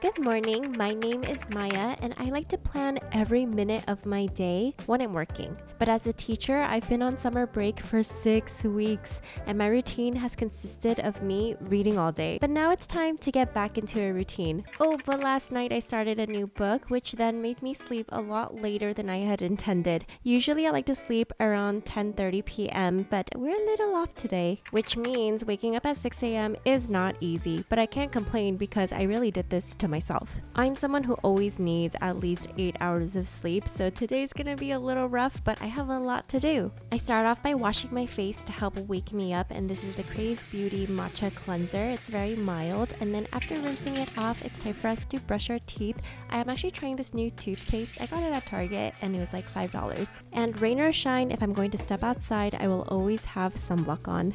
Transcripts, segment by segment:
Good morning, my name is Maya, and I like to plan every minute of my day when I'm working. But as a teacher, I've been on summer break for 6 weeks, and my routine has consisted of me reading all day. But now it's time to get back into a routine. Oh, but last night I started a new book, which then made me sleep a lot later than I had intended. Usually I like to sleep around 10:30 p.m., but we're a little off today, which means waking up at 6 a.m. is not easy, but I can't complain because I really did this to myself. I'm someone who always needs at least 8 hours of sleep, so today's gonna be a little rough, but I have a lot to do. I start off by washing my face to help wake me up, and this is the Crave Beauty Matcha Cleanser. It's very mild, and then after rinsing it off, it's time for us to brush our teeth. I am actually trying this new toothpaste. I got it at Target, and it was like $5. And rain or shine, if I'm going to step outside, I will always have sunblock on.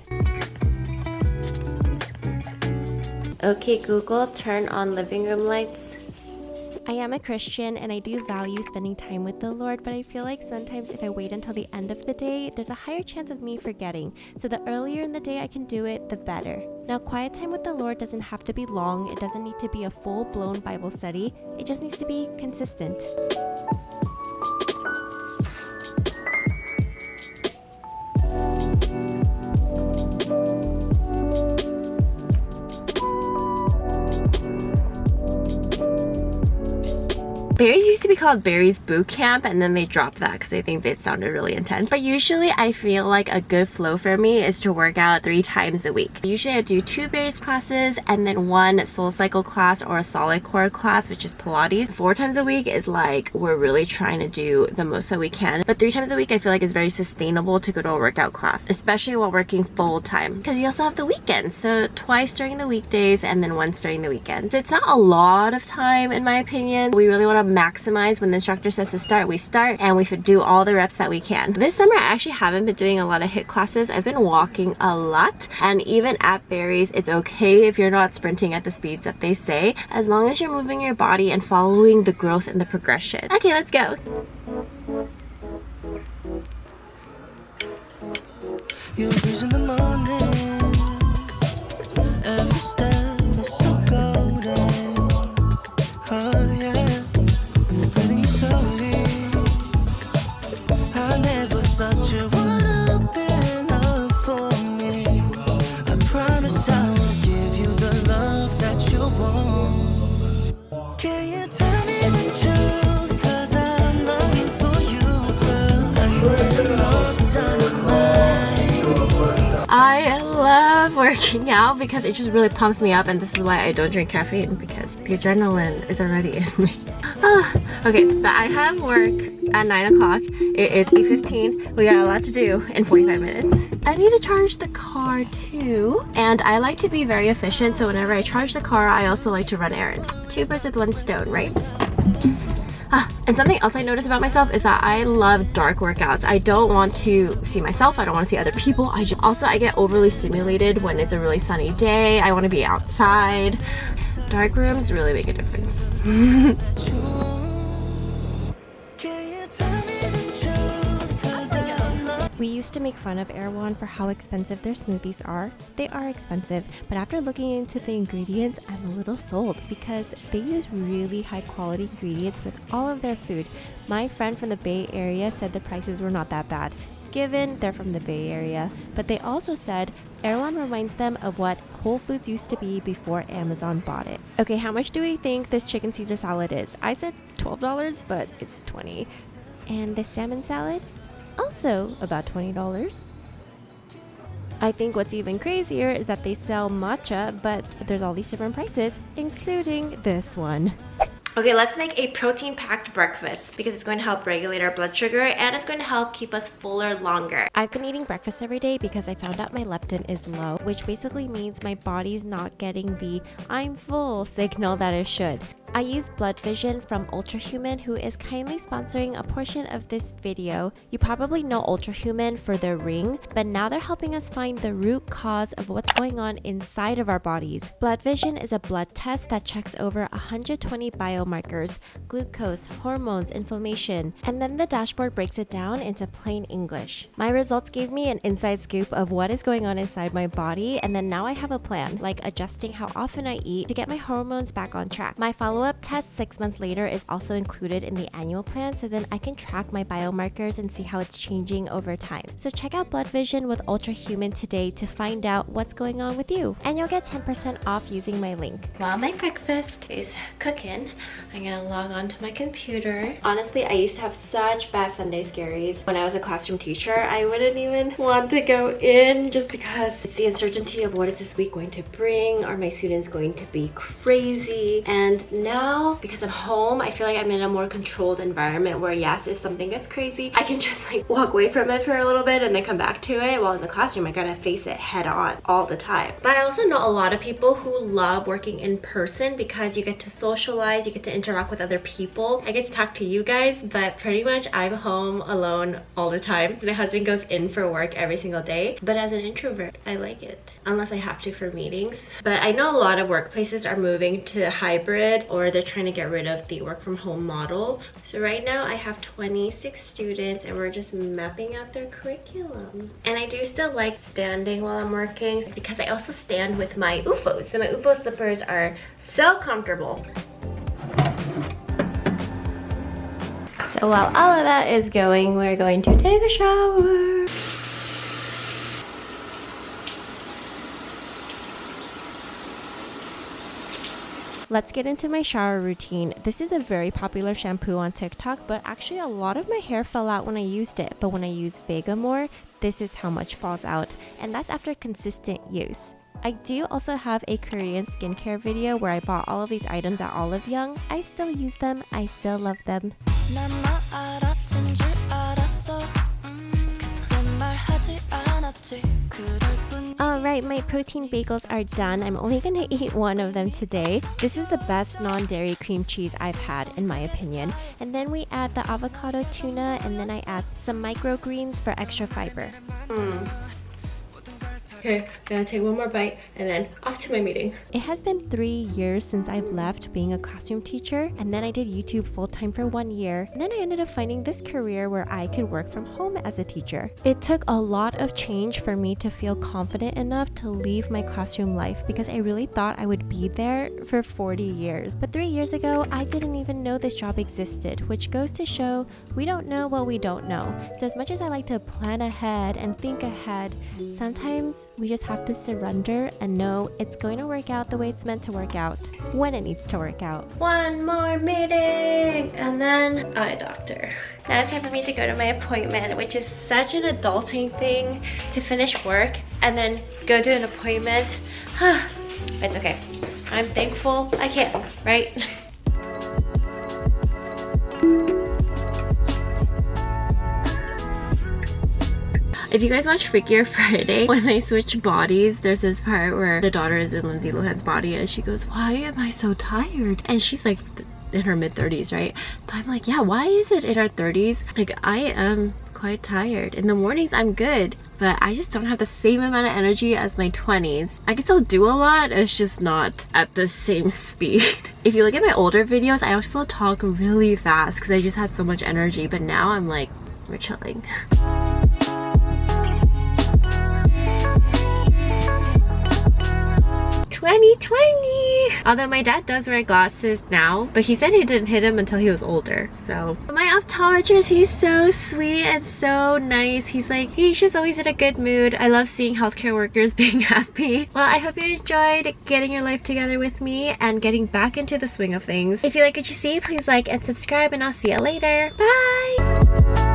Okay, Google, turn on living room lights. I am a Christian and I do value spending time with the Lord, but I feel like sometimes if I wait until the end of the day, there's a higher chance of me forgetting. So the earlier in the day I can do it, the better. Now, quiet time with the Lord doesn't have to be long. It doesn't need to be a full-blown Bible study. It just needs to be consistent. Barry's used to be called Barry's Boot Camp, and then they dropped that because I think it sounded really intense. But usually I feel like a good flow for me is to work out 3 times a week. Usually I do 2 Barry's classes and then 1 Soul Cycle class or a Solid Core class, which is Pilates. 4 times a week is like we're really trying to do the most that we can. But 3 times a week I feel like is very sustainable to go to a workout class, especially while working full time. Because you also have the weekends, so twice during the weekdays and then once during the weekends. It's not a lot of time in my opinion. We really want to maximize when the instructor says to start, we start, and we should do all the reps that we can. This summer I actually haven't been doing a lot of HIIT classes. I've been walking a lot, and even at Barry's it's okay if you're not sprinting at the speeds that they say, as long as you're moving your body and following the growth and the progression. Okay, let's go. You breeze in the morning, every step is so golden. Oh yeah. I never thought you would open up for me. I promise I will give you the love that you want. Can you tell me the truth? 'Cause I'm longing for you, girl. I need the most out of mine. I love working out because it just really pumps me up, and this is why I don't drink caffeine, because the adrenaline is already in me. Okay, but I have work at 9 o'clock. It is 8:15. We got a lot to do in 45 minutes. I need to charge the car too, and I like to be very efficient, so whenever I charge the car, I also like to run errands. 2 birds with 1 stone, right? And something else I notice about myself is that I love dark workouts. I don't want to see myself. I don't want to see other people. I get overly stimulated when it's a really sunny day. I want to be outside. Dark rooms really make a difference. We used to make fun of Erewhon for how expensive their smoothies are. They are expensive, but after looking into the ingredients, I'm a little sold because they use really high quality ingredients with all of their food. My friend from the Bay Area said the prices were not that bad, given they're from the Bay Area, but they also said Erewhon reminds them of what Whole Foods used to be before Amazon bought it. Okay, how much do we think this chicken Caesar salad is? I said $12, but it's $20. And the salmon salad? Also about $20. I think what's even crazier is that they sell matcha, but there's all these different prices, including this one. Okay, let's make a protein-packed breakfast because it's going to help regulate our blood sugar and it's going to help keep us fuller longer. I've been eating breakfast every day because I found out my leptin is low, which basically means my body's not getting the I'm full signal that it should. I use Blood Vision from Ultrahuman, who is kindly sponsoring a portion of this video. You probably know Ultrahuman for their ring, but now they're helping us find the root cause of what's going on inside of our bodies. Blood Vision is a blood test that checks over 120 biomarkers, glucose, hormones, inflammation, and then the dashboard breaks it down into plain English. My results gave me an inside scoop of what is going on inside my body, and then now I have a plan, like adjusting how often I eat to get my hormones back on track. My follow-up test 6 months later is also included in the annual plan, so then I can track my biomarkers and see how it's changing over time. So check out Blood Vision with Ultrahuman today to find out what's going on with you. And you'll get 10% off using my link. While my breakfast is cooking, I'm gonna log on to my computer. Honestly, I used to have such bad Sunday scaries. When I was a classroom teacher, I wouldn't even want to go in just because it's the uncertainty of what is this week going to bring. Are my students going to be crazy? And now, because I'm home, I feel like I'm in a more controlled environment where yes, if something gets crazy, I can just like walk away from it for a little bit and then come back to it. While in the classroom, I gotta face it head on all the time. But I also know a lot of people who love working in person because you get to socialize, you get to interact with other people. I get to talk to you guys, but pretty much I'm home alone all the time. My husband goes in for work every single day, but as an introvert, I like it, unless I have to for meetings. But I know a lot of workplaces are moving to hybrid, or they're trying to get rid of the work from home model. So right now I have 26 students and we're just mapping out their curriculum. And I do still like standing while I'm working because I also stand with my OOFOS. So my OOFO slippers are so comfortable. So while all of that is going, we're going to take a shower. Let's get into my shower routine. This is a very popular shampoo on TikTok, but actually a lot of my hair fell out when I used it. But when I use Vega more, this is how much falls out. And that's after consistent use. I do also have a Korean skincare video where I bought all of these items at Olive Young. I still use them. I still love them. Alright, my protein bagels are done. I'm only gonna eat one of them today. This is the best non-dairy cream cheese I've had, in my opinion. And then we add the avocado tuna, and then I add some microgreens for extra fiber. Okay, I'm gonna take one more bite and then off to my meeting. It has been 3 years since I've left being a classroom teacher, and then I did YouTube full-time for 1 year. And then I ended up finding this career where I could work from home as a teacher. It took a lot of change for me to feel confident enough to leave my classroom life because I really thought I would be there for 40 years. But 3 years ago, I didn't even know this job existed, which goes to show we don't know what we don't know. So as much as I like to plan ahead and think ahead, sometimes we just have to surrender and know it's going to work out the way it's meant to work out, when it needs to work out. One more meeting and then eye doctor. Now it's time for me to go to my appointment, which is such an adulting thing, to finish work and then go to an appointment. It's okay. I'm thankful I can, right? If you guys watch Freakier Friday, when they switch bodies, there's this part where the daughter is in Lindsay Lohan's body and she goes, "Why am I so tired?" And she's like in her mid-30s, right? But I'm like, yeah, why is it in our 30s? Like, I am quite tired. In the mornings, I'm good, but I just don't have the same amount of energy as my 20s. I can still do a lot, it's just not at the same speed. If you look at my older videos, I also talk really fast because I just had so much energy, but now I'm like, we're chilling. 2020! Although my dad does wear glasses now, but he said it didn't hit him until he was older, so. My optometrist, he's so sweet and so nice. He's like, he's just always in a good mood. I love seeing healthcare workers being happy. Well, I hope you enjoyed getting your life together with me and getting back into the swing of things. If you like what you see, please like and subscribe, and I'll see you later. Bye!